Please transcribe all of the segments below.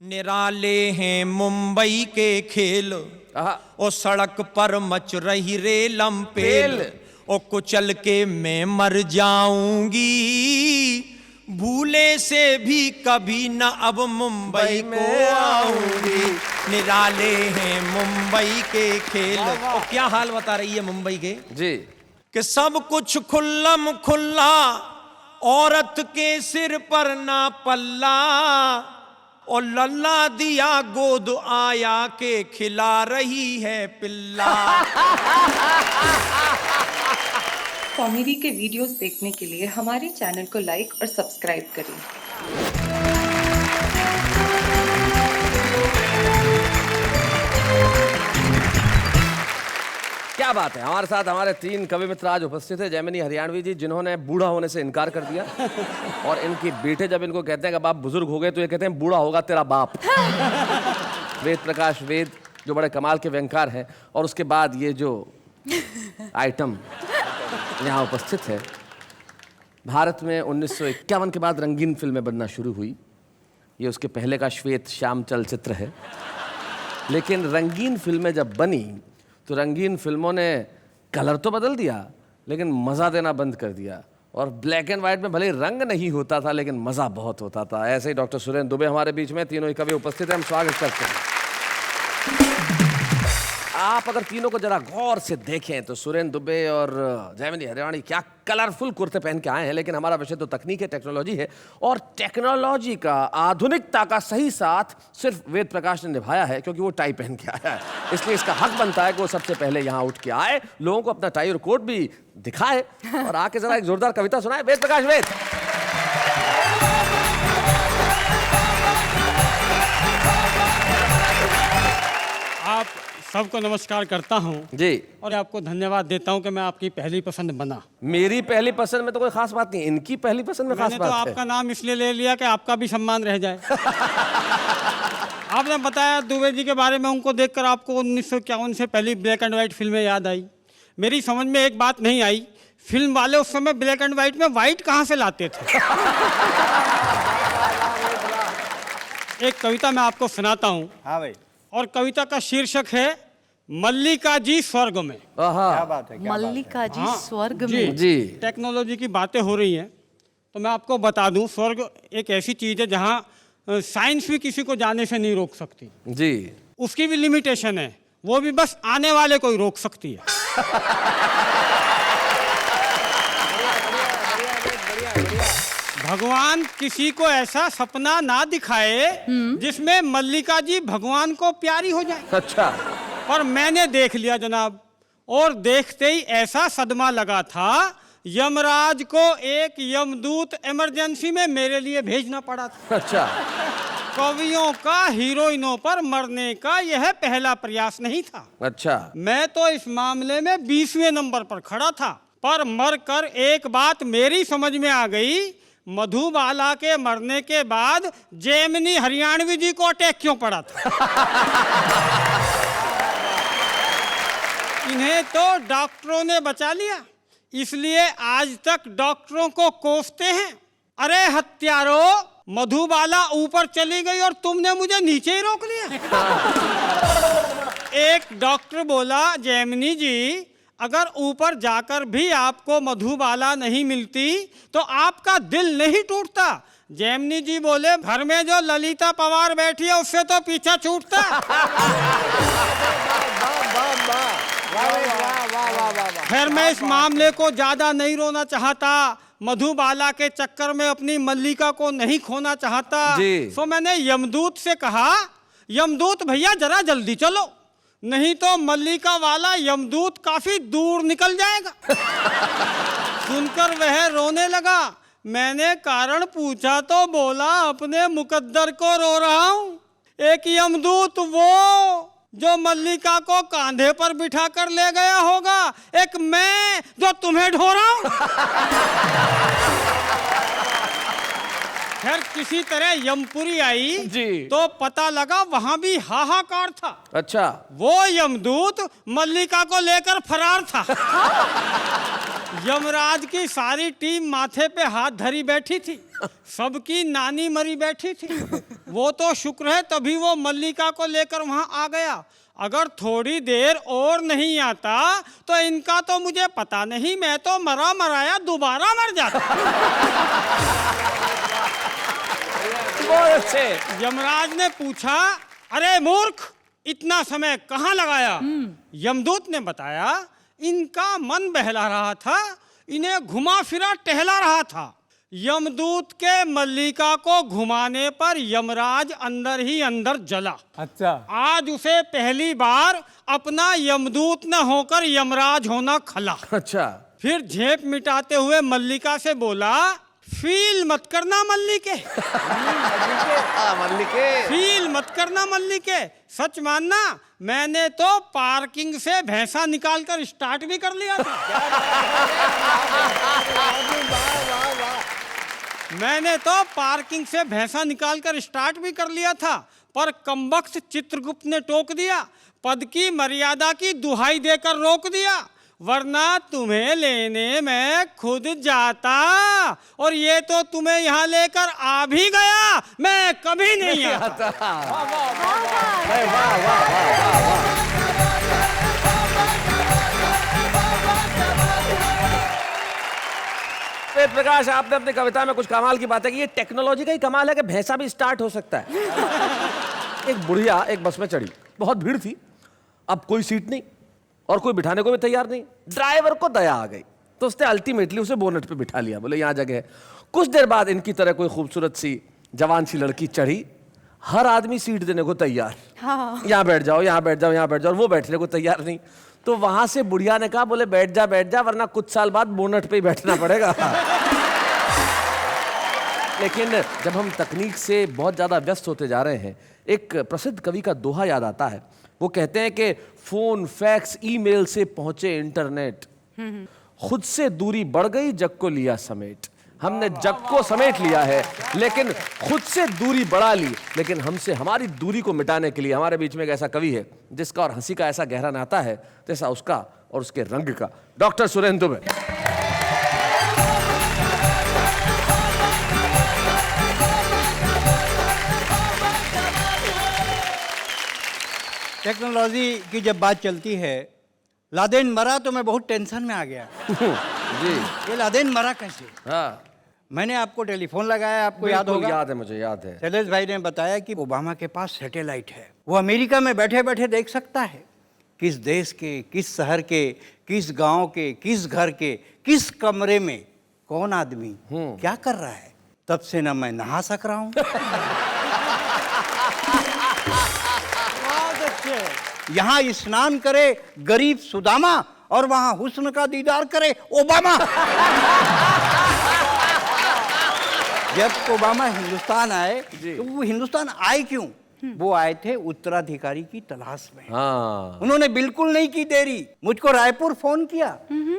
निराले हैं मुंबई के खेल, ओ सड़क पर मच रही रेलम पेल, ओ कुचल के मैं मर जाऊंगी, भूले से भी कभी न अब मुंबई को आऊंगी। निराले हैं मुंबई के खेल। ओ क्या हाल बता रही है मुंबई के जी कि सब कुछ खुल्लम खुल्ला, औरत के सिर पर ना पल्ला, और लल्ला दिया गोद आया के खिला रही है पिल्ला। कॉमेडी के वीडियोस देखने के लिए हमारे चैनल को लाइक और सब्सक्राइब करें। क्या बात है। हमारे साथ हमारे 3 कवि मित्र आज उपस्थित है। जैमिनी हरियाणवी जी, जिन्होंने बूढ़ा होने से इनकार कर दिया और इनके बेटे जब इनको कहते हैं कि बाप बुजुर्ग हो गए तो ये कहते हैं बूढ़ा होगा तेरा बाप। वेद प्रकाश वेद, जो बड़े कमाल के व्यंगकार हैं। और उसके बाद ये जो आइटम यहाँ उपस्थित है, भारत में 1951 के बाद रंगीन फिल्में बनना शुरू हुई। ये उसके पहले का श्वेत श्याम चलचित्र है। लेकिन रंगीन फिल्में जब बनी तो रंगीन फिल्मों ने कलर तो बदल दिया लेकिन मज़ा देना बंद कर दिया। और ब्लैक एंड वाइट में भले रंग नहीं होता था लेकिन मज़ा बहुत होता था। ऐसे ही डॉक्टर सुरेंद्र दुबे हमारे बीच में, तीनों ही कवि उपस्थित हैं, हम स्वागत करते हैं। आप अगर तीनों को जरा गौर से देखें तो सुरेंद्र दुबे और जैमिनी हरियाणवी क्या कलरफुल कुर्ते पहन के आए हैं। लेकिन हमारा विषय तो तकनीक है, टेक्नोलॉजी है। और टेक्नोलॉजी का, आधुनिकता का सही साथ सिर्फ वेद प्रकाश ने निभाया है, क्योंकि वो टाई पहन के आया है। इसलिए इसका हक बनता है कि वो सबसे पहले यहाँ उठ के आए, लोगों को अपना टाई और कोट भी दिखाए और आके जरा एक जोरदार कविता सुनाए। वेद प्रकाश वेद। आप सबको नमस्कार करता हूं जी, और आपको धन्यवाद देता हूं कि मैं आपकी पहली पसंद बना। मेरी पहली पसंद में तो कोई खास बात नहीं, इनकी पहली पसंद में खास मैंने बात तो है। आपका नाम इसलिए ले लिया कि आपका भी सम्मान रह जाए। आपने बताया दुबे जी के बारे में, उनको देखकर आपको 1951 से पहली ब्लैक एंड वाइट फिल्में याद आई। मेरी समझ में एक बात नहीं आई, फिल्म वाले उस समय ब्लैक एंड वाइट में वाइट कहाँ से लाते थे। एक कविता मैं आपको सुनाता हूँ। हाँ भाई। और कविता का शीर्षक है मल्लिका जी स्वर्ग में। क्या बात है, मल्लिका जी स्वर्ग जी, में। जी, टेक्नोलॉजी की बातें हो रही हैं तो मैं आपको बता दूं, स्वर्ग एक ऐसी चीज़ है जहां साइंस भी किसी को जाने से नहीं रोक सकती। जी, उसकी भी लिमिटेशन है, वो भी बस आने वाले को ही रोक सकती है। भगवान किसी को ऐसा सपना ना दिखाए जिसमें मल्लिका जी भगवान को प्यारी हो जाए। अच्छा। पर मैंने देख लिया जनाब, और देखते ही ऐसा सदमा लगा था, यमराज को एक यमदूत इमरजेंसी में मेरे लिए भेजना पड़ा था। अच्छा। कवियों का हीरोइनों पर मरने का यह पहला प्रयास नहीं था। अच्छा। मैं तो इस मामले में 20वें नंबर पर खड़ा था। पर मरकर एक बात मेरी समझ में आ गई, मधुबाला के मरने के बाद जैमिनी हरियाणवी जी को अटैक क्यों पड़ा था। इन्हें तो डॉक्टरों ने बचा लिया, इसलिए आज तक डॉक्टरों को कोसते हैं। अरे हत्यारों, मधुबाला ऊपर चली गई और तुमने मुझे नीचे ही रोक लिया। एक डॉक्टर बोला, जैमिनी जी अगर ऊपर जाकर भी आपको मधुबाला नहीं मिलती तो आपका दिल नहीं टूटता। जैमिनी जी बोले, घर में जो ललिता पवार बैठी है उससे तो पीछा छूटता। खैर मैं इस मामले को ज्यादा नहीं रोना चाहता, मधुबाला के चक्कर में अपनी मल्लिका को नहीं खोना चाहता। तो मैंने यमदूत से कहा, यमदूत भैया जरा जल्दी चलो, नहीं तो मल्लिका वाला यमदूत काफी दूर निकल जाएगा। सुनकर वह रोने लगा। मैंने कारण पूछा तो बोला, अपने मुकद्दर को रो रहा हूं। एक यमदूत वो जो मल्लिका को कांधे पर बिठा कर ले गया होगा, एक मैं जो तुम्हें ढो रहा हूं। खैर किसी तरह यमपुरी आई जी, तो पता लगा वहां भी हाहाकार था। अच्छा। वो यमदूत मल्लिका को लेकर फरार था। यमराज की सारी टीम माथे पे हाथ धरी बैठी थी, सबकी नानी मरी बैठी थी। वो तो शुक्र है तभी वो मल्लिका को लेकर वहां आ गया, अगर थोड़ी देर और नहीं आता तो इनका तो मुझे पता नहीं, मैं तो मरा मराया दोबारा मर जाता। बहुत अच्छे। यमराज ने पूछा, अरे मूर्ख, इतना समय कहाँ लगाया? यमदूत ने बताया, इनका मन बहला रहा था, इन्हें घुमा फिरा टहला रहा था। यमदूत के मल्लिका को घुमाने पर यमराज अंदर ही अंदर जला। अच्छा। आज उसे पहली बार अपना यमदूत न होकर यमराज होना खला। अच्छा। फिर झेप मिटाते हुए मल्लिका से बोला, फील मत करना मल्लिके। मल्लिके। फील मत करना मल्लिके, सच मानना मैंने तो पार्किंग से भैंसा निकालकर स्टार्ट भी कर लिया था। मैंने तो पार्किंग से भैंसा निकालकर स्टार्ट भी कर लिया था, पर कमबख्त चित्रगुप्त ने टोक दिया, पद की मर्यादा की दुहाई देकर रोक दिया, वरना तुम्हें लेने मैं खुद जाता, और ये तो तुम्हें यहाँ लेकर आ भी गया, मैं कभी नहीं आता। वेद प्रकाश, आपने अपनी कविता में कुछ कमाल की बात है कि ये टेक्नोलॉजी का ही कमाल है कि भैंसा भी स्टार्ट हो सकता है। एक बुढ़िया एक बस में चढ़ी, बहुत भीड़ थी, अब कोई सीट नहीं और कोई बिठाने को भी तैयार नहीं। ड्राइवर को दया आ गई तो उसने अल्टीमेटली उसे बोनट पे बिठा लिया, बोले यहाँ जगह है। कुछ देर बाद इनकी तरह कोई खूबसूरत सी जवान सी लड़की चढ़ी, हर आदमी सीट देने को तैयार, यहाँ बैठ जाओ, यहाँ बैठ जाओ, यहाँ बैठ जाओ, और वो बैठने को तैयार नहीं। तो वहां से बुढ़िया ने कहा, बोले बैठ जा वरना कुछ साल बाद बोनट पे ही बैठना पड़ेगा। लेकिन जब हम तकनीक से बहुत ज्यादा व्यस्त होते जा रहे हैं, एक प्रसिद्ध कवि का दोहा याद आता है। वो कहते हैं कि फोन, फैक्स, ईमेल से पहुंचे इंटरनेट, खुद से दूरी बढ़ गई, जग को लिया समेट। हमने जग को समेट लिया है लेकिन खुद से दूरी बढ़ा ली, लेकिन हमसे हमारी दूरी को मिटाने के लिए हमारे बीच में एक ऐसा कवि है जिसका और हंसी का ऐसा गहरा नाता है जैसा उसका और उसके रंग का। डॉक्टर सुरेंद्र दुबे। टेक्नोलॉजी की जब बात चलती है, लादेन मरा तो मैं बहुत टेंशन में आ गया। जी। ये लादेन मरा कैसे? हाँ, मैंने आपको टेलीफोन लगाया, आपको याद होगा? याद है, मुझे याद है। शैलेश भाई ने बताया कि ओबामा के पास सैटेलाइट है, वो अमेरिका में बैठे बैठे देख सकता है किस देश के, किस शहर के, किस गांव के, किस घर के, किस कमरे में कौन आदमी क्या कर रहा है। तब से ना मैं नहा सक रहा हूं। यहाँ स्नान करे गरीब सुदामा और वहां हुस्न का दीदार करे ओबामा। जब ओबामा हिंदुस्तान आए तो वो हिंदुस्तान आए क्यों? वो आए थे उत्तराधिकारी की तलाश में। हाँ। उन्होंने बिल्कुल नहीं की देरी, मुझको रायपुर फोन किया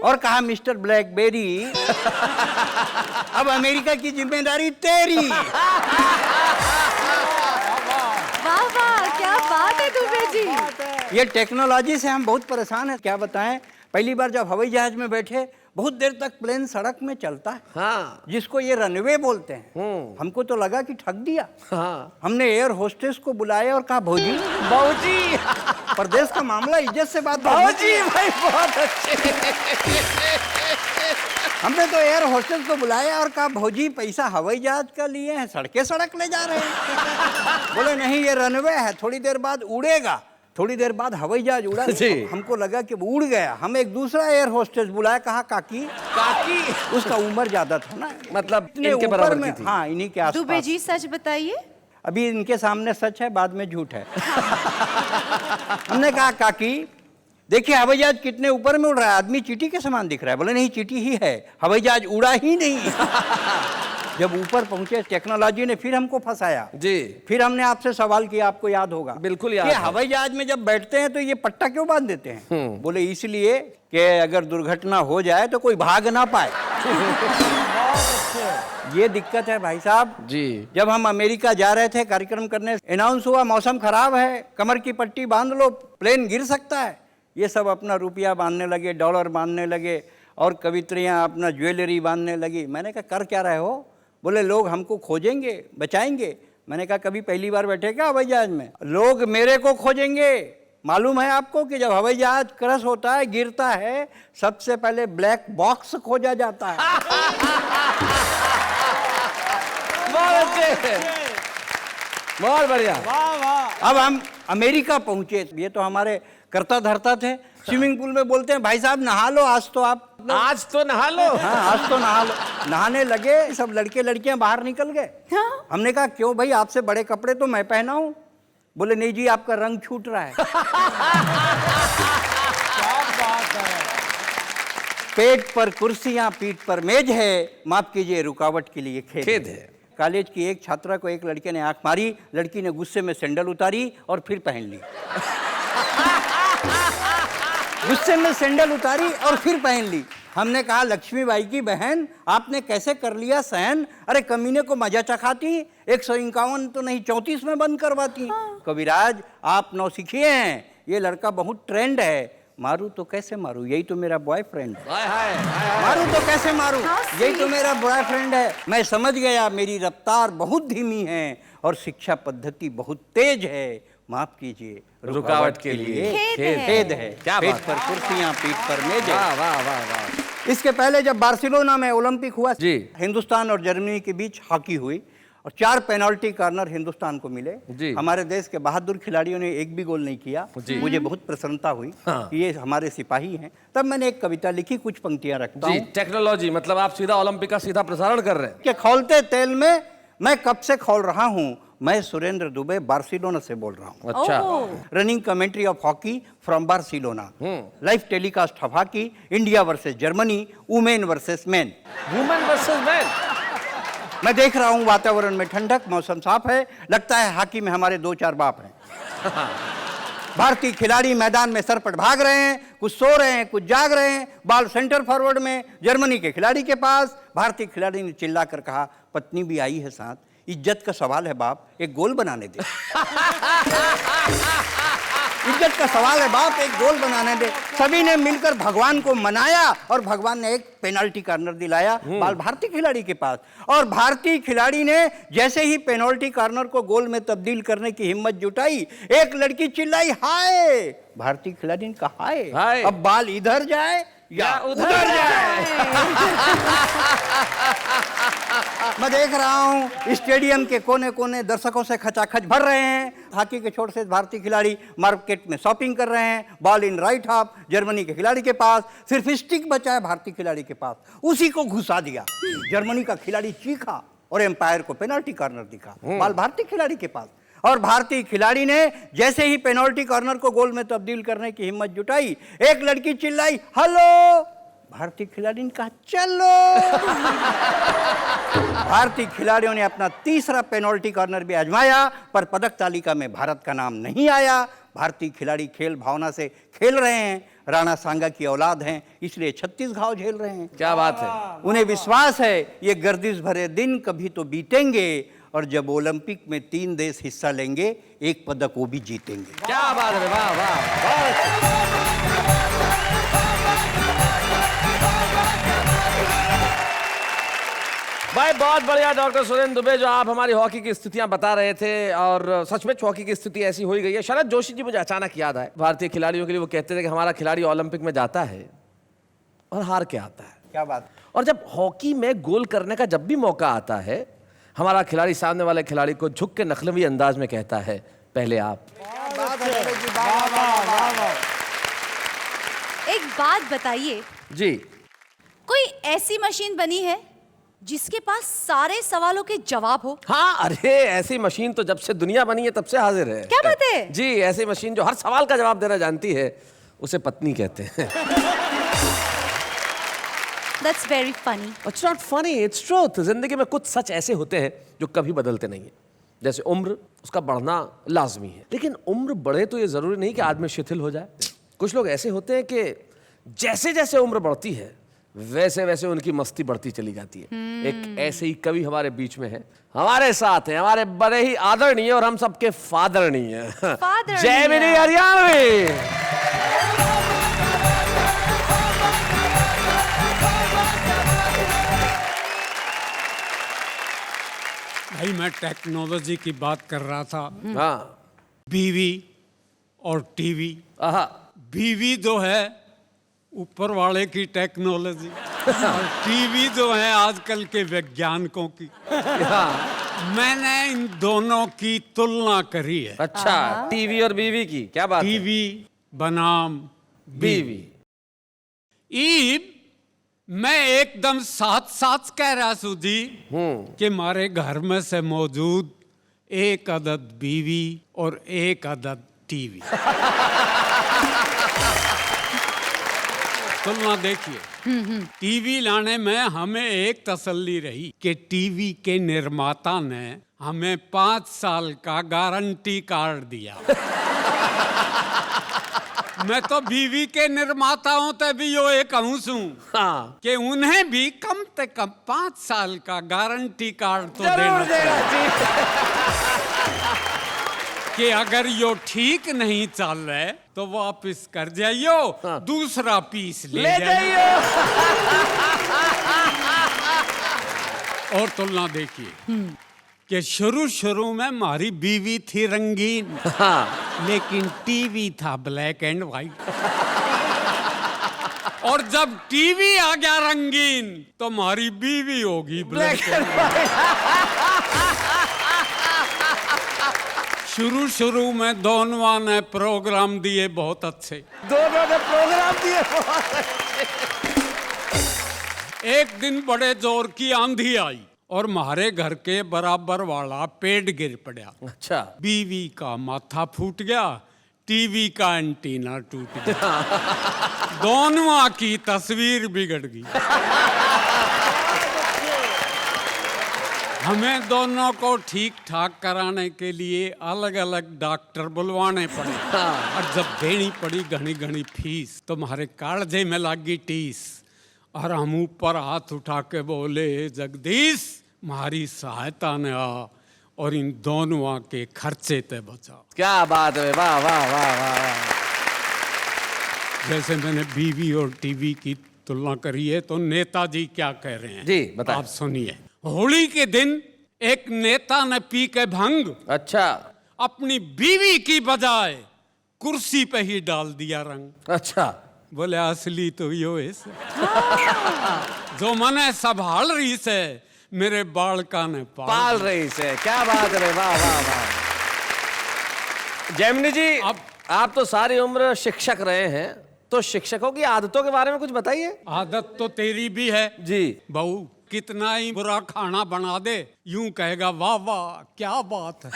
और कहा, मिस्टर ब्लैकबेरी अब अमेरिका की जिम्मेदारी तेरी। वाह वाह, क्या बात है दुबे जी। ये टेक्नोलॉजी से हम बहुत परेशान हैं, क्या बताएं। पहली बार जब हवाई जहाज में बैठे, बहुत देर तक प्लेन सड़क में चलता है, हाँ। जिसको ये रनवे बोलते हैं। हमको तो लगा कि ठग दिया। हाँ। हमने एयर होस्टेस को बुलाया और कहा, भौजी बाबूजी, प्रदेश का मामला, इज्जत से बात। बाबूजी भाई बहुत अच्छे। हमने तो एयर होस्टेस को बुलाया और कहा, भौजी पैसा हवाई जहाज का लिए हैं, सड़के सड़क ले जा रहे हैं। बोले नहीं, ये रनवे है, थोड़ी देर बाद उड़ेगा। थोड़ी देर बाद हवाई जहाज उड़ा। हमको लगा कि वो उड़ गया। हम एक दूसरा एयर होस्टेस बुलाया, कहा, काकी उसका उम्र ज्यादा था ना, मतलब इनके बराबर की थी। हाँ, इन्हीं के आसपास। दुबे जी सच बताइए। अभी इनके सामने सच है, बाद में झूठ है। हमने कहा, काकी देखिए हवाई जहाज कितने ऊपर में उड़ रहा है, आदमी चींटी के समान दिख रहा है। बोले नहीं, चींटी ही है, हवाई जहाज उड़ा ही नहीं। जब ऊपर पहुंचे, टेक्नोलॉजी ने फिर हमको फंसाया जी। फिर हमने आपसे सवाल किया, आपको याद होगा? बिल्कुल याद है। हवाई जहाज में जब बैठते हैं तो ये पट्टा क्यों बांध देते हैं? बोले इसलिए कि अगर दुर्घटना हो जाए तो कोई भाग ना पाए। ये दिक्कत है भाई साहब जी। जब हम अमेरिका जा रहे थे कार्यक्रम करने, अनाउंस हुआ मौसम खराब है, कमर की पट्टी बांध लो, प्लेन गिर सकता है। ये सब अपना रुपया बांधने लगे, डॉलर बांधने लगे, और कवित्रियाँ अपना ज्वेलरी बांधने लगी। मैंने कहा कर क्या रहे हो? बोले लोग हमको खोजेंगे, बचाएंगे। मैंने कहा कभी पहली बार बैठे क्या हवाई जहाज में? लोग मेरे को खोजेंगे। मालूम है आपको कि जब हवाई जहाज क्रश होता है, गिरता है, सबसे पहले ब्लैक बॉक्स खोजा जाता है। बहुत बढ़िया। वाह वाह। अब हम अमेरिका पहुंचे। ये तो हमारे करता धरता थे। स्विमिंग पूल में बोलते हैं भाई साहब नहा लो, आज तो आप आज तो नहा लो। हाँ आज तो नहा लो। नहाने लगे, सब लड़के लड़कियां बाहर निकल गए। हमने कहा क्यों भाई, आपसे बड़े कपड़े तो मैं पहना हूं। बोले नहीं जी आपका रंग छूट रहा है। पेट पर कुर्सियां, पीठ पर मेज है, माफ कीजिए रुकावट के लिए खेद है। कॉलेज की एक छात्रा को एक लड़के ने आंख मारी, लड़की ने गुस्से में सैंडल उतारी और फिर पहन ली। गुस्से में सैंडल उतारी और फिर पहन ली। हमने कहा लक्ष्मीबाई की बहन आपने कैसे कर लिया सहन? अरे कमीने को मजा चखाती, 151 तो नहीं 34 में बंद करवाती। कविराज आप नौसिखिए हैं, ये लड़का बहुत ट्रेंड है। मारू तो कैसे मारू, यही तो मेरा बॉयफ्रेंड है। मारू तो कैसे मारू, यही तो मेरा बॉयफ्रेंड है। मैं समझ गया मेरी रफ्तार बहुत धीमी है और शिक्षा पद्धति बहुत तेज है। माफ कीजिए रुकावट के लिए खेद है। क्या पेट बात पर कुर्सियां, पीठ पर मेज है। वाह वाह वाह वाह। इसके पहले जब बार्सिलोना में ओलंपिक हुआ जी। हिंदुस्तान और जर्मनी के बीच हॉकी हुई और 4 पेनल्टी कॉर्नर हिंदुस्तान को मिले। जी। हमारे देश के बहादुर खिलाड़ियों ने एक भी गोल नहीं किया। जी। मुझे बहुत प्रसन्नता हुई हाँ। कि ये हमारे सिपाही हैं। तब मैंने एक कविता लिखी, कुछ पंक्तियां रखता जी हूँ। टेक्नोलॉजी मतलब आप सीधा ओलंपिक का सीधा प्रसारण कर रहे हैं। कि खौलते तेल में मैं कब से खौल रहा हूँ, मैं सुरेंद्र दुबे बार्सिलोना से बोल रहा हूँ। अच्छा। Running commentary of hockey from Barcelona. Live telecast of hockey, India versus Germany, women versus main. Women versus man. मैं देख रहा हूँ वातावरण में ठंडक, मौसम साफ है, लगता है हॉकी में हमारे 2-4 बाप हैं। भारतीय खिलाड़ी मैदान में सरपट भाग रहे हैं, कुछ सो रहे हैं, कुछ जाग रहे हैं। बॉल सेंटर फॉरवर्ड में जर्मनी के खिलाड़ी के पास। भारतीय खिलाड़ी ने चिल्लाकर कहा पत्नी भी आई है साथ, इज्जत का सवाल है बाप, एक गोल बनाने दे। इज्जत का सवाल है बाप, एक गोल बनाने दे। सभी ने मिलकर भगवान को मनाया और भगवान ने एक पेनल्टी कॉर्नर दिलाया बाल भारतीय खिलाड़ी के पास। और भारतीय खिलाड़ी ने जैसे ही पेनल्टी कॉर्नर को गोल में तब्दील करने की हिम्मत जुटाई, एक लड़की चिल्लाई हाय। भारतीय खिलाड़ी ने कहा हाय, अब बाल इधर जाए या उधर जाए। मैं देख रहा हूं स्टेडियम के कोने कोने दर्शकों से खचाखच भर रहे हैं। हॉकी के छोर से भारतीय खिलाड़ी मार्केट में शॉपिंग कर रहे हैं। Ball in right half Germany के खिलाड़ी के पास, सिर्फ स्टिक बचा है भारतीय खिलाड़ी के पास, उसी को घुसा दिया। जर्मनी का खिलाड़ी चीखा और एम्पायर को पेनल्टी कॉर्नर दिखा। बॉल भारतीय खिलाड़ी के पास और भारतीय खिलाड़ी ने जैसे ही पेनल्टी कॉर्नर को गोल में तब्दील करने की हिम्मत जुटाई, एक लड़की चिल्लाई हेलो। भारतीय खिलाड़ी ने कहा चलो। भारतीय खिलाड़ियों ने अपना तीसरा पेनल्टी कॉर्नर भी आजमाया, पर पदक तालिका में भारत का नाम नहीं आया। भारतीय खिलाड़ी खेल भावना से खेल रहे हैं। राणा सांगा की औलाद हैं, इसलिए 36 घाव झेल रहे हैं। क्या बात है। उन्हें विश्वास है ये गर्दिश भरे दिन कभी तो बीतेंगे और जब ओलंपिक में 3 देश हिस्सा लेंगे, एक पदक वो भी जीतेंगे। क्या बात है। वाह वाह। भाई बहुत बढ़िया डॉक्टर सुरेंद्र दुबे, जो आप हमारी हॉकी की स्थितियां बता रहे थे और सच में हॉकी की स्थिति ऐसी हो ही गई है। शरद जोशी जी मुझे अचानक याद आए, भारतीय खिलाड़ियों के लिए वो कहते थे कि हमारा खिलाड़ी ओलंपिक में जाता है और हार के आता है। क्या बात। और जब हॉकी में गोल करने का जब भी मौका आता है, हमारा खिलाड़ी सामने वाले खिलाड़ी को झुक के नखलवी अंदाज में कहता है पहले आप। एक बात बताइए जी। कोई ऐसी मशीन बनी है जिसके पास सारे सवालों के जवाब हो? हाँ, अरे ऐसी मशीन तो जब से दुनिया बनी है तब से हाजिर है। क्या बात है? जी, ऐसी मशीन जो हर सवाल का जवाब देना जानती है, उसे पत्नी कहते हैं। That's very funny. It's not funny, it's truth. जिंदगी में कुछ सच ऐसे होते हैं जो कभी बदलते नहीं है। जैसे उम्र, उसका बढ़ना लाजमी है, लेकिन उम्र बढ़े तो ये जरूरी नहीं कि आदमी शिथिल हो जाए। कुछ लोग ऐसे होते हैं कि जैसे जैसे उम्र बढ़ती है वैसे वैसे उनकी मस्ती बढ़ती चली जाती है। एक ऐसे ही कवि हमारे बीच में है, हमारे साथ हैं, हमारे बड़े ही आदरणीय और हम सबके फादरणीय जैमिनी हरियाणवी। भाई मैं टेक्नोलॉजी की बात कर रहा था। हाँ। बीवी और टीवी। आहा। बीवी जो है ऊपर वाले की टेक्नोलॉजी और टीवी जो है आजकल के वैज्ञानिकों की। मैंने इन दोनों की तुलना करी है। अच्छा, टीवी और बीवी की क्या बात है? टीवी बनाम बीवी। ईब मैं एकदम साथ साथ कह रहा सुधी कि हमारे घर में से मौजूद एक अदद बीवी और एक अदद टीवी। तुलना देखिए, टीवी लाने में हमें एक तसल्ली रही कि टीवी के निर्माता ने हमें 5 साल का गारंटी कार्ड दिया। मैं तो बीवी के निर्माताओं ते भी यो एक कहूँ हाँ। कि उन्हें भी कम से कम 5 साल का गारंटी कार्ड तो जरूर देना देगा कि अगर यो ठीक नहीं चल रहे तो वापस कर जाइयो। हाँ। दूसरा पीस ले जाइयो। जाइए। और तुलना देखिए कि शुरू में हमारी बीवी थी रंगीन, हाँ। लेकिन टीवी था ब्लैक एंड व्हाइट। और जब टीवी आ गया रंगीन तो हमारी बीवी होगी ब्लैक एंड शुरू में दोनों ने प्रोग्राम दिए बहुत अच्छे। दोनों ने प्रोग्राम दिए बहुत एक दिन बड़े जोर की आंधी आई और हमारे घर के बराबर वाला पेड़ गिर पड़ा। अच्छा। बीवी का माथा फूट गया, टीवी का एंटीना टूट गया। दोनों की तस्वीर बिगड़ गई। हमें दोनों को ठीक ठाक कराने के लिए अलग अलग डॉक्टर बुलवाने पड़े। और जब देनी पड़ी घनी घनी फीस तो हमारे कालजे में लगी टीस। और हम ऊपर हाथ उठा के बोले, जगदीश हमारी सहायता ने आ और इन दोनों के खर्चे ते बचा। क्या बात है, वाह वाह वाह वाह। जैसे मैंने बीवी और टीवी की तुलना करी है तो नेताजी क्या कह रहे हैं जी बताएं। आप सुनिए। होली के दिन एक नेता ने पी के भंग अच्छा। अपनी बीवी की बजाय कुर्सी पे ही डाल दिया रंग। अच्छा। बोले असली तो यो है जो मने संभाल रही से मेरे बालका ने पाल रही से। क्या बात है, वाह वाह वाह। जैमिनी जी, अब आप तो सारी उम्र शिक्षक रहे हैं, तो शिक्षकों की आदतों के बारे में कुछ बताइए। आदत तो तेरी भी है जी। बहू कितना ही बुरा खाना बना दे यूं कहेगा वाह वाह क्या बात है।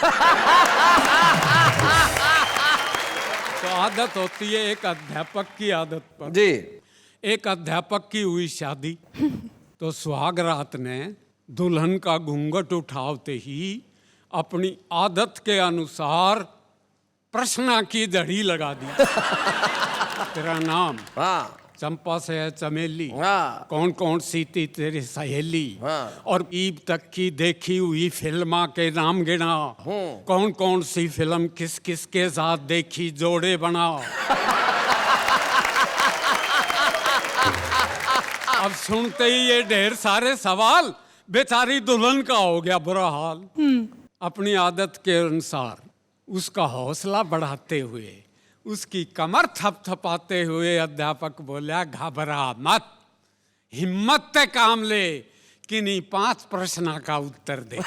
तो आदत होती है एक अध्यापक की आदत पर। जी। एक अध्यापक की हुई शादी तो सुहाग रात ने दुल्हन का घूंघट उठाते ही अपनी आदत के अनुसार प्रश्न की जड़ी लगा दी। तेरा नाम? हाँ। चंपा से है चमेली। हाँ। कौन कौन सी थी तेरी सहेली? हाँ। और ईद तक की देखी हुई फिल्मा के नाम गिना। कौन कौन सी फिल्म किस किस के साथ देखी जोड़े बना। अब सुनते ही ये ढेर सारे सवाल, बेचारी दुल्हन का हो गया बुरा हाल। अपनी आदत के अनुसार उसका हौसला बढ़ाते हुए, उसकी कमर थपथपाते हुए अध्यापक बोला, घबरा मत, हिम्मत से काम ले, किन्हीं 5 प्रश्न का उत्तर दे।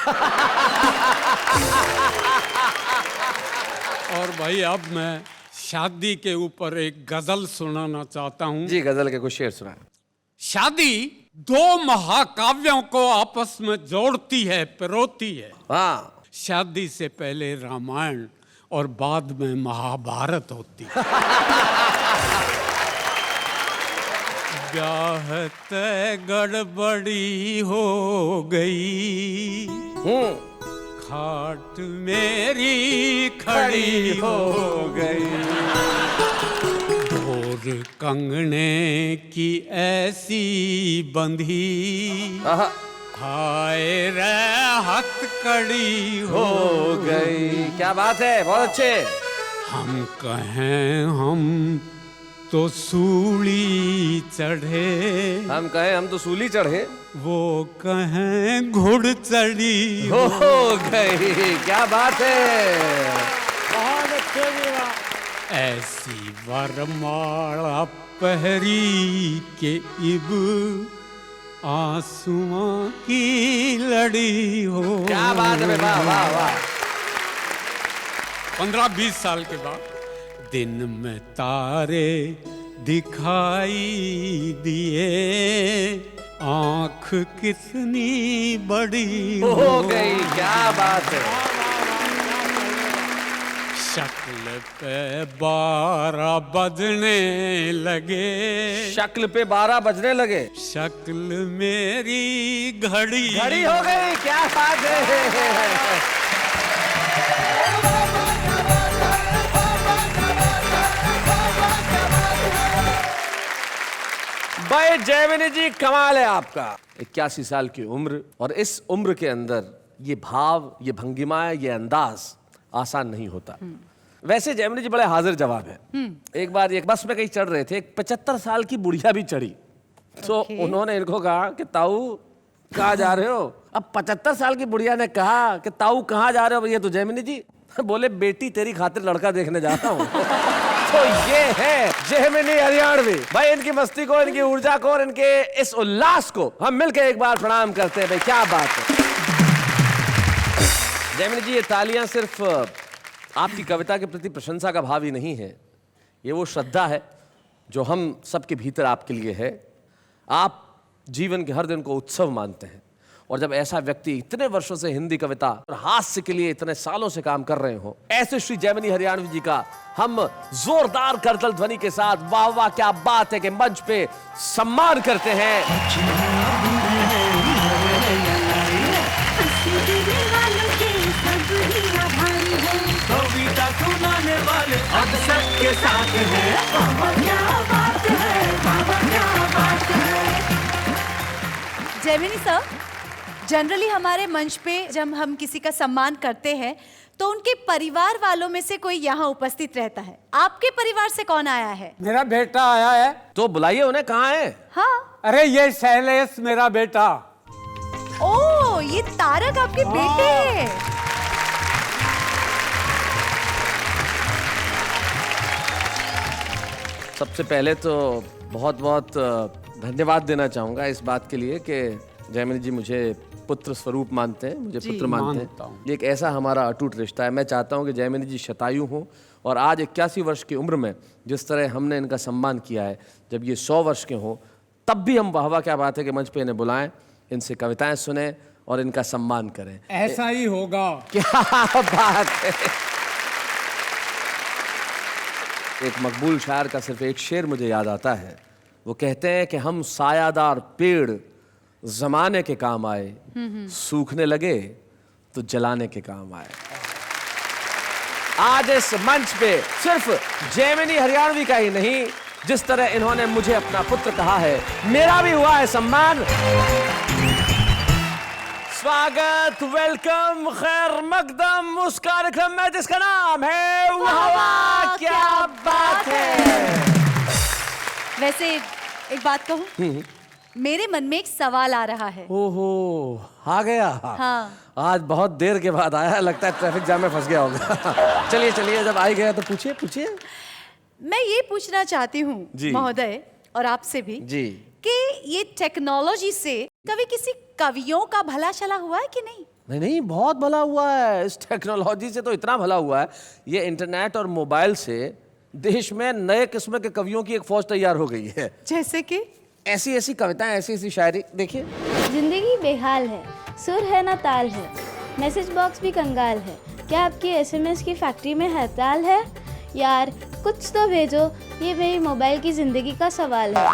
और भाई अब मैं शादी के ऊपर एक गजल सुनाना चाहता हूँ। जी, गजल के कुछ शेर सुनाएं। शादी 2 महाकाव्यों को आपस में जोड़ती है, पिरोती है। हाँ। शादी से पहले रामायण और बाद में महाभारत होती है। ब्याहत गड़बड़ी हो गई, खाट मेरी खड़ी हो गई, ढोर कंगने की ऐसी बंधी, हाय रे हथकड़ी हो गई। क्या बात है, बहुत अच्छे। हम कहें हम तो सूली चढ़े, हम कहें हम तो सूली चढ़े, वो कहें घुड़ चढ़ी हो गई। क्या बात है, बहुत अच्छे विवाह। ऐसी वरमाला पहरी के इब आंसुओं की लड़ी हो। क्या बात है, वाह वाह वाह। 15-20 साल के बाद दिन में तारे दिखाई दिए, आंख कितनी बड़ी हो गई। क्या बात है, शक्ल पे 12 बजने लगे, शक्ल पे 12 बजने लगे, शक्ल मेरी घड़ी घड़ी हो गई। क्या बात है। भाई जयमिनी जी, कमाल है आपका। 81 साल की उम्र, और इस उम्र के अंदर ये भाव, ये भंगिमा, ये अंदाज आसान नहीं होता। वैसे जयमिनी जी बड़े हाजिर जवाब है। एक बार एक बस में कहीं चढ़ रहे थे, एक 75 साल की बुढ़िया भी चढ़ी, तो उन्होंने इनको कहा कि ताऊ कहाँ जा रहे हो। अब 75 साल की बुढ़िया ने कहा कि ताऊ कहाँ जा रहे हो। ये तो जयमिनी जी बोले, बेटी तेरी खातिर लड़का देखने जाता हूँ। तो ये है जयमिनी हरियाणवी। भाई इनकी मस्ती को, इनकी ऊर्जा को और इनके इस उल्लास को हम मिलकर एक बार प्रणाम करते हैं। भाई क्या बात है जयमिनी जी, ये तालियां सिर्फ आपकी कविता के प्रति प्रशंसा का भाव ही नहीं है, ये वो श्रद्धा है जो हम सबके भीतर आपके लिए है। आप जीवन के हर दिन को उत्सव मानते हैं, और जब ऐसा व्यक्ति इतने वर्षों से हिंदी कविता और हास्य के लिए इतने सालों से काम कर रहे हो, ऐसे श्री जयमिनी हरियाणवी जी का हम जोरदार करतल ध्वनि के साथ वाह वाह क्या बात है के मंच पे सम्मान करते हैं। कविता सुनाने वाले अब सबके साथ हैं। बाबा क्या बात है, बाबा क्या बात है। जयमिनी सर, जनरली हमारे मंच पे जब हम किसी का सम्मान करते हैं तो उनके परिवार वालों में से कोई यहाँ उपस्थित रहता है। आपके परिवार से कौन आया है? मेरा बेटा आया है। तो बुलाइए उन्हें, कहाँ है? हाँ। अरे ये शैलेश मेरा बेटा। ओ, ये तारक आपके बेटे हैं। सबसे पहले तो बहुत बहुत धन्यवाद देना चाहूँगा इस बात के लिए कि जयमिनी जी मुझे पुत्र स्वरूप मानते हैं, मुझे पुत्र मानते हैं। ये एक ऐसा हमारा अटूट रिश्ता है। मैं चाहता हूँ कि जयमिनी जी शतायु हों, और आज 81 वर्ष की उम्र में जिस तरह हमने इनका सम्मान किया है, जब ये 100 वर्ष के हों तब भी हम वाह वाह क्या बात है कि मंच पे इन्हें बुलाएं, इनसे कविताएं सुने और इनका सम्मान करें। ऐसा ही होगा। क्या बात है। एक मकबूल शायर का सिर्फ एक शेर मुझे याद आता है। वो कहते हैं कि हम सायादार पेड़ जमाने के काम आए, सूखने लगे तो जलाने के काम आए। आज इस मंच पे सिर्फ जयमिनी हरियाणवी का ही नहीं, जिस तरह इन्होंने मुझे अपना पुत्र कहा है, मेरा भी हुआ है सम्मान। स्वागत, वेलकम, खैर मकदम उस कार्यक्रम में जिसका नाम है वाह वाह क्या बात है। वैसे एक बात कहूँ, मेरे मन में एक सवाल आ रहा है। ओहो, आ गया। हाँ। आज बहुत देर के बाद आया, लगता है ट्रैफिक जाम में फंस गया होगा। चलिए चलिए, जब आ ही गया तो पूछिए पूछिए। मैं ये पूछना चाहती हूँ महोदय, और आपसे भी जी, कि ये टेक्नोलॉजी से कभी किसी कवियों का भला चला हुआ है कि नहीं? नहीं नहीं, बहुत भला हुआ है। इस टेक्नोलॉजी से तो इतना भला हुआ है, ये इंटरनेट और मोबाइल से देश में नए किस्म के कवियों की एक फौज तैयार हो गई है। जैसे कि ऐसी ऐसी कविताएं, ऐसी ऐसी शायरी। देखिए, जिंदगी बेहाल है, सुर है ना ताल है, मैसेज बॉक्स भी कंगाल है, क्या आपकी एसएमएस की फैक्ट्री में हड़ताल है? यार कुछ तो भेजो, ये मेरी मोबाइल की जिंदगी का सवाल है।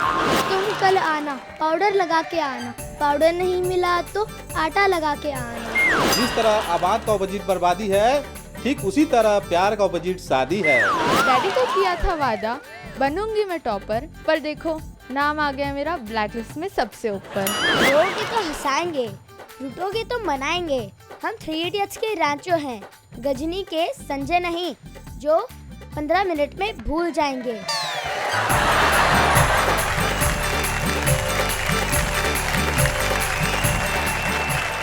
तुम कल आना, पाउडर लगा के आना, पाउडर नहीं मिला तो आटा लगा के आना। जिस तरह आबाद का अपोजिट बर्बादी है, ठीक उसी तरह प्यार का अपोजिट शादी है। डैडी को किया था वादा, बनूंगी मैं टॉपर, पर देखो नाम आ गया मेरा ब्लैकलिस्ट में सबसे ऊपर। रोगे तो हंसाएंगे, लूटोगे तो मनाएंगे। हम 3 इडियट्स के रांचो हैं, गजनी के संजय नहीं, जो 15 मिनट में भूल जाएंगे।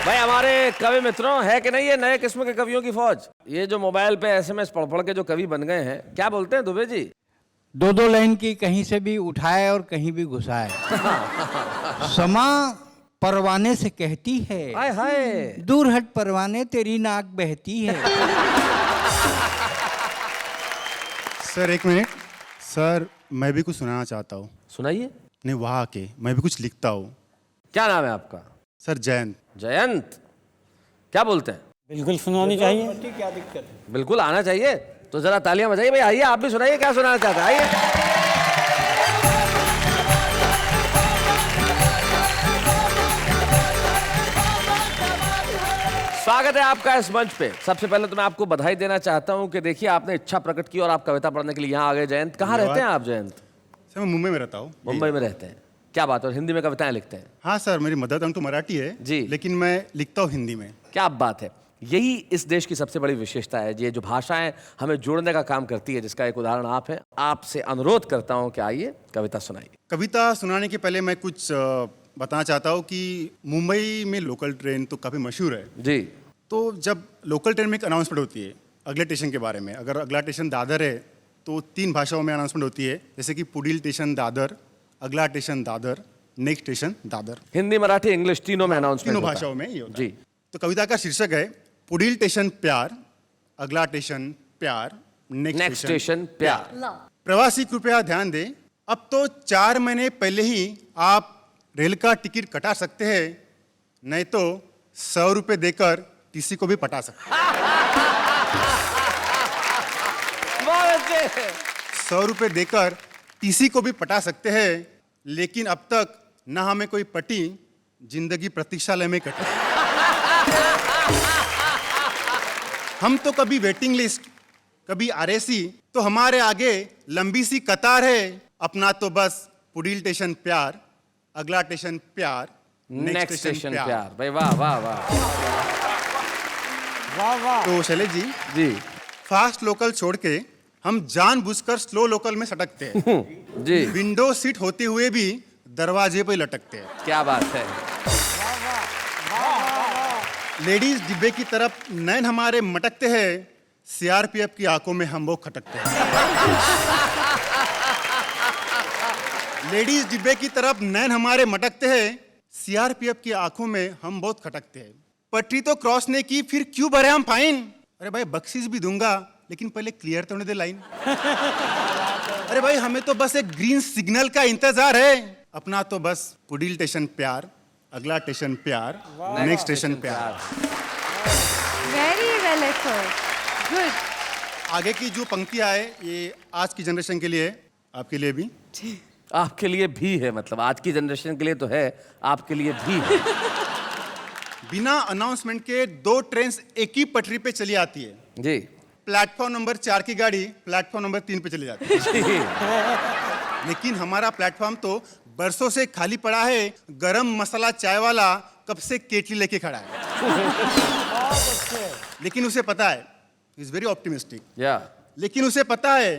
भाई हमारे कवि मित्रों, है कि नहीं ये नए किस्म के कवियों की फौज? ये जो मोबाइल पे एसएमएस पढ़ पढ़ के जो कवि बन गए हैं, क्या बोलते हैं दुबे जी? दो दो लाइन की कहीं से भी उठाए और कहीं भी घुसाए। समा परवाने से कहती है, हाय हाय, दूर हट परवाने तेरी नाक बहती है। सर एक मिनट, सर मैं भी कुछ सुनाना चाहता हूँ। सुनाइए। नहीं, वहाँ आके मैं भी कुछ लिखता हूँ। क्या नाम है आपका? सर जयंत। जयंत, क्या बोलते हैं? बिल्कुल सुनानी चाहिए। क्या दिक्कत है? बिल्कुल आना चाहिए। तो जरा तालियां बजाइए भाई। आइए आप भी सुनाइए, क्या सुनाना चाहते हैं, आइए। स्वागत है आपका इस मंच पे। सबसे पहले तो मैं आपको बधाई देना चाहता हूं कि देखिए आपने इच्छा प्रकट की और आप कविता पढ़ने के लिए यहाँ आ गए। जयंत, कहाँ रहते हैं आप जयंत? सर मैं मुंबई में रहता हूँ। मुंबई में रहते हैं, क्या बात है। और हिंदी में कविताएं लिखते हैं? हाँ सर, मेरी मदर टंग तो मराठी है जी, लेकिन मैं लिखता हूँ हिंदी में। क्या बात है। यही इस देश की सबसे बड़ी विशेषता है, ये जो भाषाएं हमें जोड़ने का काम करती है, जिसका एक उदाहरण आप हैं। आपसे अनुरोध करता हूं कि आइए कविता सुनाइए। कविता सुनाने के पहले मैं कुछ बताना चाहता हूँ कि मुंबई में लोकल ट्रेन तो काफ़ी मशहूर है जी। तो जब लोकल ट्रेन में एक अनाउंसमेंट होती है अगले स्टेशन के बारे में, अगर अगला स्टेशन दादर है तो 3 भाषाओं में अनाउंसमेंट होती है, जैसे कि पुढील स्टेशन दादर, अगला station Dadar, next station Dadar. Hindi, Marathi, English तीनों में अनाउंसमेंट, तीनों भाषाओं में ये होता जी। है। तो कविता का शीर्षक है पुढील स्टेशन प्यार, अगला स्टेशन प्यार, नेक्स्ट स्टेशन प्यार। प्रवासी कृपया ध्यान दें, अब तो 4 महीने पहले ही आप रेल का टिकट कटा सकते हैं, नहीं तो 100 रुपये देकर टीसी को भी पटा सकते हैं। 100 रुपये देकर टीसी को भी पटा सकते हैं, लेकिन अब तक न हमें कोई पटी, जिंदगी प्रतीक्षालय में कटी। हम तो कभी वेटिंग लिस्ट, कभी आरएसी, तो हमारे आगे लंबी सी कतार है। अपना तो बस पुढील स्टेशन प्यार, अगला स्टेशन प्यार, नेक्स्ट स्टेशन प्यार। भाई वाह वाह वाह वाह वाह। तो शैलेश जी जी, फास्ट लोकल छोड़ के हम जानबूझकर स्लो लोकल में सटकते हैं जी। विंडो सीट होते हुए भी दरवाजे पे लटकते हैं। क्या बात है। लेडीज डिब्बे की तरफ नैन हमारे मटकते हैं, सीआरपीएफ की आंखों में हम वो खटकते हैं। लेडीज डिब्बे की तरफ नैन हमारे मटकते हैं, सीआरपीएफ की आंखों में हम बहुत खटकते हैं। पटरी तो क्रॉस नहीं की, फिर क्यों भरे हम फाइन? अरे भाई बख्शीश भी दूंगा, लेकिन पहले क्लियर तो होने दे लाइन। अरे भाई हमें तो बस एक ग्रीन सिग्नल का इंतजार है। अपना तो बस पुढील स्टेशन प्यार, अगला स्टेशन प्यार, नेक्स्ट स्टेशन प्यार। Very well effort, good. आगे की जो पंक्तियां है ये आज की जनरेशन के लिए है, आपके लिए भी। आपके लिए भी है, मतलब आज की जनरेशन के लिए तो है, आपके लिए भी है। बिना अनाउंसमेंट के 2 ट्रेन एक ही पटरी पे चली आती है जी। प्लेटफॉर्म नंबर 4 की गाड़ी प्लेटफॉर्म नंबर 3 पे चली जाती है। लेकिन हमारा प्लेटफॉर्म तो बरसों से खाली पड़ा है। गरम मसाला चाय वाला कब से केटली लेके खड़ा है। लेकिन उसे पता है, इज वेरी ऑप्टिमिस्टिक, लेकिन उसे पता है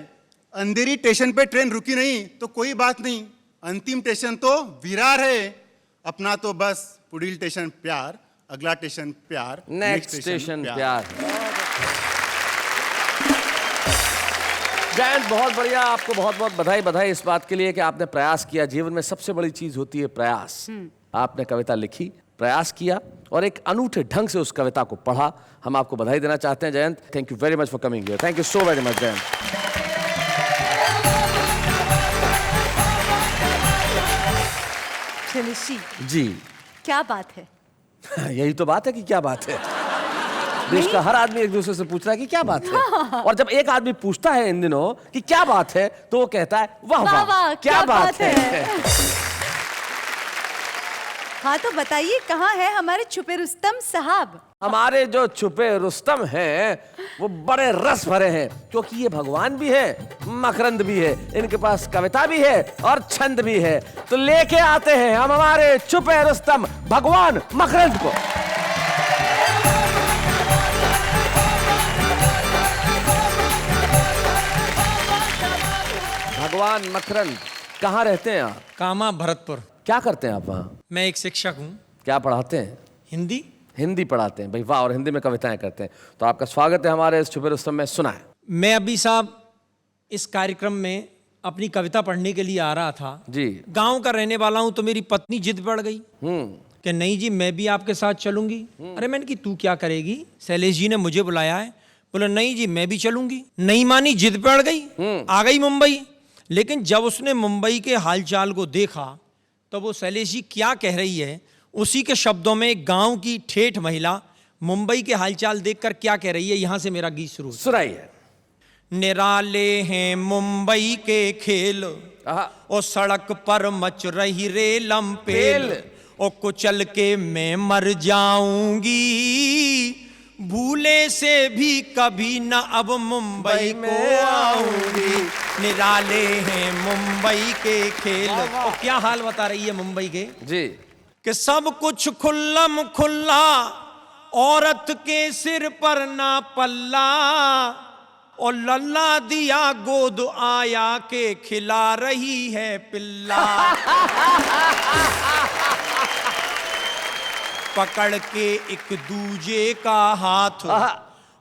अंधेरी स्टेशन पे ट्रेन रुकी नहीं तो कोई बात नहीं, अंतिम स्टेशन तो विरार है। अपना तो बस पुढील स्टेशन प्यार, अगला स्टेशन प्यार, नेक्स्ट स्टेशन प्यार। जयंत बहुत बढ़िया, आपको बहुत बहुत बधाई। बधाई इस बात के लिए कि आपने प्रयास किया। जीवन में सबसे बड़ी चीज होती है प्रयास। आपने कविता लिखी, प्रयास किया और एक अनूठे ढंग से उस कविता को पढ़ा। हम आपको बधाई देना चाहते हैं Jayant. Thank you very much for coming here. Thank you so very much Jayant. जी, क्या बात है। यही तो बात है कि क्या बात है। देश का हर आदमी एक दूसरे से पूछ रहा है कि क्या बात है। और जब एक आदमी पूछता है इन दिनों कि क्या बात है, तो वो कहता है वाह वाह, वाह क्या बात है। हाँ तो बताइए, कहाँ है हमारे छुपे रुस्तम साहब? हमारे जो छुपे रुस्तम हैं वो बड़े रस भरे हैं, क्योंकि ये भगवान भी है, मकरंद भी है, इनके पास कविता भी है और छंद भी है। तो लेके आते हैं हम हमारे छुपे रुस्तम भगवान मकरंद को। भगवान मकरंद, कहाँ रहते हैं आप? कामा भरतपुर। क्या करते हैं आप वहाँ? मैं एक शिक्षक हूँ। क्या पढ़ाते हैं? हिंदी। हिंदी पढ़ाते हैं भाई, वाह। और हिंदी में कविताएं करते हैं। तो आपका स्वागत है हमारे इस छुपे रुस्तम में। सुनाएं। मैं अभी साहब इस कार्यक्रम में अपनी कविता पढ़ने के लिए आ रहा था जी। गांव का रहने वाला हूं, तो मेरी पत्नी जिद पड़ गई कि नहीं जी मैं भी आपके साथ चलूंगी। अरे मैंने कि तू क्या करेगी? शैलेश जी ने मुझे बुलाया है। बोला नहीं जी मैं भी चलूंगी। नहीं मानी, जिद पड़ गई, आ गई मुंबई। लेकिन जब उसने मुंबई के हालचाल को देखा तो वो शैलेश जी क्या कह रही है उसी के शब्दों में एक गांव की ठेठ महिला मुंबई के हालचाल देखकर क्या कह रही है, यहां से मेरा गीत शुरू। सुनाइए। निराले हैं मुंबई के खेल, और सड़क पर मच रही रेलम पेल, और कुचल के मैं मर जाऊंगी, भूले से भी कभी न अब मुंबई को आऊंगी। निराले हैं मुंबई के खेल। और क्या हाल बता रही है मुंबई के जी, कि सब कुछ खुल्लम खुल्ला, औरत के सिर पर ना पल्ला, और लल्ला दिया गोद आया के खिला रही है पिल्ला। पकड़ के एक दूजे का हाथ,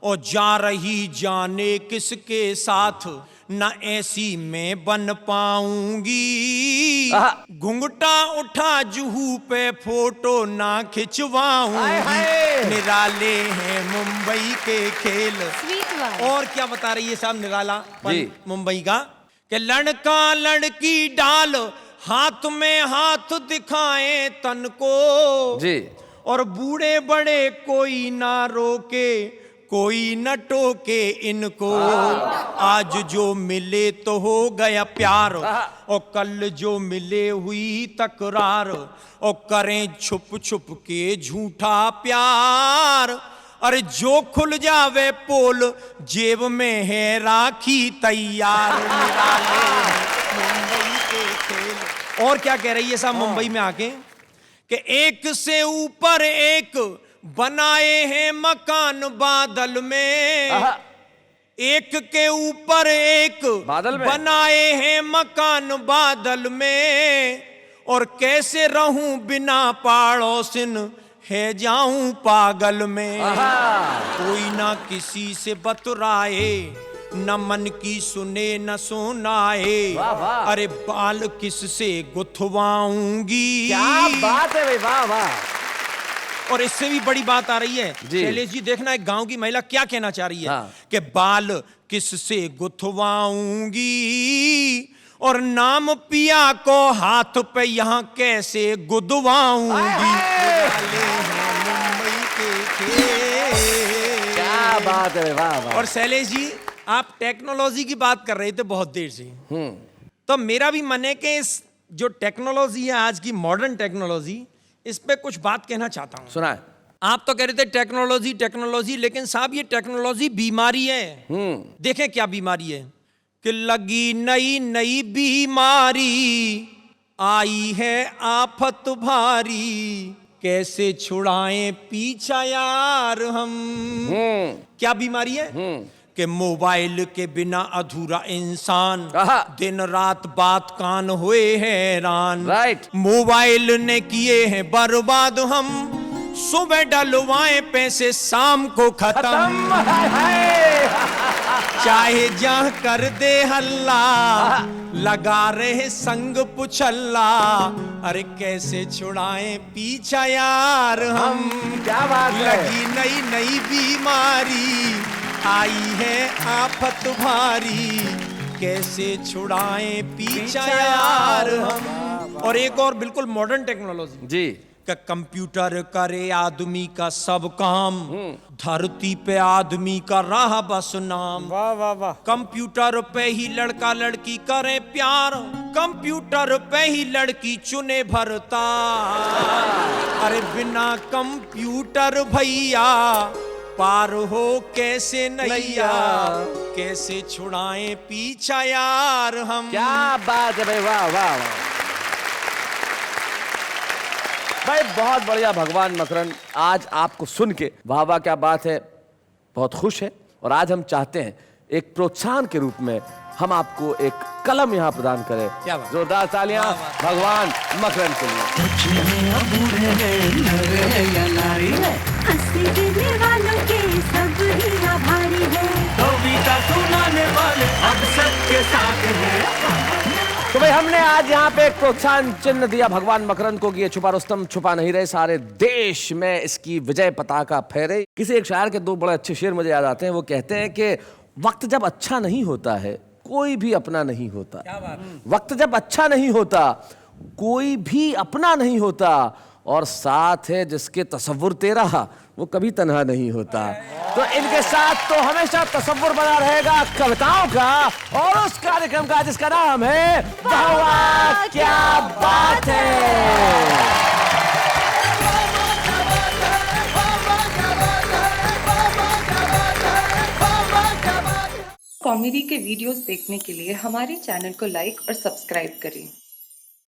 और जा रही जाने किसके साथ, न ऐसी मैं बन पाऊंगी, घुंघटा उठा जुहू पे फोटो ना खिंचवाऊंगी। निराले हैं मुंबई के खेल। और क्या बता रही है साहब निराला मुंबई का, कि लड़का लड़की डाल हाथ में हाथ दिखाएं तन को जी, और बूढ़े बड़े कोई ना रोके कोई न टोके इनको। आज जो मिले तो हो गया प्यार, और कल जो मिले हुई तकरार, और करें छुप छुप के झूठा प्यार। अरे जो खुल जावे पोल जेब में है राखी तैयार। निराले मुंबई के खेल। और क्या कह रही है साहब मुंबई में आके, कि एक से ऊपर एक बनाए हैं मकान बादल में, एक के ऊपर एक बादल में बनाए हैं मकान बादल में, और कैसे रहूं बिना पड़ोसिन है जाऊं पागल में। कोई ना किसी से बतराए, न मन की सुने न सुनाए, अरे बाल किससे गुथवाऊंगी। क्या बात है भाई, वाह वाह। और इससे भी बड़ी बात आ रही है शैलेश जी, देखना एक गांव की महिला क्या कहना चाह रही है, कि बाल किससे गुथवाऊंगी, और नाम पिया को हाथ पे यहाँ कैसे गुदवाऊंगी। मुंबई के खेल। क्या बात है, वाह वाह। और शैलेश जी आप टेक्नोलॉजी की बात कर रहे थे बहुत देर से, तो मेरा भी मन है कि इस जो टेक्नोलॉजी है आज की मॉडर्न टेक्नोलॉजी, इस पे कुछ बात कहना चाहता हूं। सुनाए। आप तो कह रहे थे टेक्नोलॉजी टेक्नोलॉजी, लेकिन साहब ये टेक्नोलॉजी बीमारी है। देखें क्या बीमारी है, कि लगी नई नई बीमारी, आई है आफत भारी, कैसे छुड़ाएं पीछा यार हम। क्या बीमारी है, कि मोबाइल के बिना अधूरा इंसान, दिन रात बात कान हुए हैरान। मोबाइल ने किए हैं बर्बाद हम, सुबह डलवाए पैसे शाम को खत्म। चाहे जहाँ कर दे हल्ला, लगा रहे संग पुछल्ला, अरे कैसे छुड़ाएं पीछा यार हम। क्या बात है। लगी नई नई बीमारी, आई है आफत भारी, कैसे छुड़ाएं पीछा यार हम। और एक और बिल्कुल मॉडर्न टेक्नोलॉजी जी, का कंप्यूटर करे आदमी का सब काम, धरती पे आदमी का रहा बस नाम। वाह वाह वाह। कंप्यूटर पे ही लड़का लड़की करे प्यार, कंप्यूटर पे ही लड़की चुने भरता। अरे बिना कंप्यूटर भैया पार हो कैसे नैया, कैसे छुड़ाएं पीछा यार हम। क्या बात है भाई, वाह वाह वाह भाई, बहुत बढ़िया। भगवान मकरंद, आज आपको सुन के वाह वाह क्या बात है, बहुत खुश है। और आज हम चाहते हैं एक प्रोत्साहन के रूप में हम आपको एक कलम यहाँ प्रदान करें। क्या बात। जोरदार तालियां भगवान मकरंद के लिए। हंसी देने वालों के सब ही आभारी है, कविता सुनाने वाले अब सबके साथ है। तो भाई हमने आज यहाँ पे एक प्रोत्साहन चिन्ह दिया भगवान मकरंद को कि ये छुपा रुस्तम छुपा नहीं रहे, सारे देश में इसकी विजय पताका फहरे। किसी एक शायर के 2 बड़े अच्छे शेर मुझे याद आते हैं। वो कहते हैं कि वक्त जब अच्छा नहीं होता है कोई भी अपना नहीं होता। क्या बात। वक्त जब अच्छा नहीं होता कोई भी अपना नहीं होता, और साथ है जिसके तसव्वुर तेरा वो कभी तन्हा नहीं होता। तो इनके साथ तो हमेशा तसव्वुर बना रहेगा कविताओं का और उस कार्यक्रम का जिसका नाम है वाह वाह क्या बात है। कॉमेडी के वीडियोस देखने के लिए हमारे चैनल को लाइक और सब्सक्राइब करें।